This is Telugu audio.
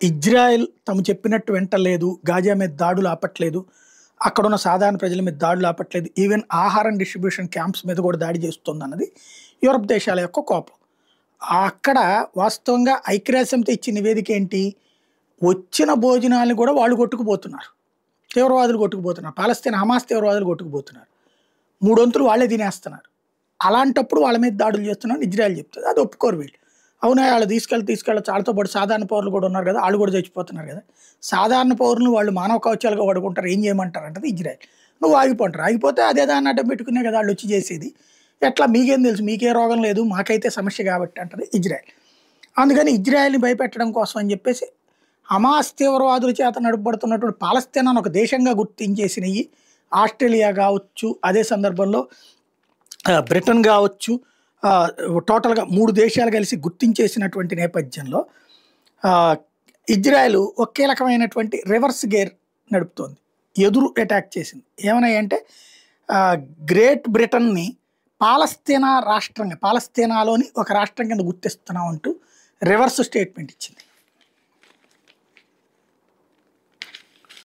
ఇజ్రాయెల్ తాము చెప్పినట్టు వింటలేదు. గాజా మీద దాడులు ఆపట్లేదు. అక్కడున్న సాధారణ ప్రజల మీద దాడులు ఆపట్లేదు. ఈవెన్ ఆహారం డిస్ట్రిబ్యూషన్ క్యాంప్స్ మీద కూడా దాడి చేస్తుందన్నది యూరప్ దేశాల యొక్క కోపం. అక్కడ వాస్తవంగా ఐక్యరాజ్యసమితి ఇచ్చిన నివేదిక ఏంటి? వచ్చిన భోజనాలను కూడా వాళ్ళు కొట్టుకుపోతున్నారు. తీవ్రవాదులు కొట్టుకుపోతున్నారు. పాలస్తీనా హమాస్ తీవ్రవాదులు కొట్టుకుపోతున్నారు. మూడొంతులు వాళ్ళే తినేస్తున్నారు. అలాంటప్పుడు వాళ్ళ మీద దాడులు చేస్తున్నారని ఇజ్రాయెల్ చెప్తుంది. అది ఒప్పుకోరు వీళ్ళు. అవునా, వాళ్ళు తీసుకెళ్ళచ్చు. వాళ్ళతో పాటు సాధారణ పౌరులు కూడా ఉన్నారు కదా, వాళ్ళు కూడా చచ్చిపోతున్నారు కదా. సాధారణ పౌరులు వాళ్ళు మానవ కవచాలుగా వాడుకుంటారు. ఏం చేయమంటారు అంటది ఇజ్రాయెల్. నువ్వు ఆగిపోంటారు. ఆగిపోతే అదే దాన్ని అడ్డం పెట్టుకునే కదా వాళ్ళు వచ్చి చేసేది. ఎట్లా మీకేం తెలుసు, మీకే రోగం లేదు, మాకైతే సమస్య కాబట్టి అంటది ఇజ్రాయెల్. అందుకని ఇజ్రాయెల్ని భయపెట్టడం కోసం అని చెప్పేసి హమాస్ తీవ్రవాదుల చేత నడుపబడుతున్నటువంటి పాలస్తీనాను ఒక దేశంగా గుర్తించేసినవి ఆస్ట్రేలియా కావచ్చు, అదే సందర్భంలో బ్రిటన్ కావచ్చు, టోటల్గా 3 దేశాలు కలిసి గుర్తించేసినటువంటి నేపథ్యంలో ఇజ్రాయెల్ ఒక కీలకమైనటువంటి రివర్స్ గేర్ నడుపుతోంది. ఎదురు అటాక్ చేసింది. ఏమన్నాయంటే గ్రేట్ బ్రిటన్ని పాలస్తీనాలోని ఒక రాష్ట్రం కింద గుర్తిస్తున్నాం అంటూ రివర్స్ స్టేట్మెంట్ ఇచ్చింది.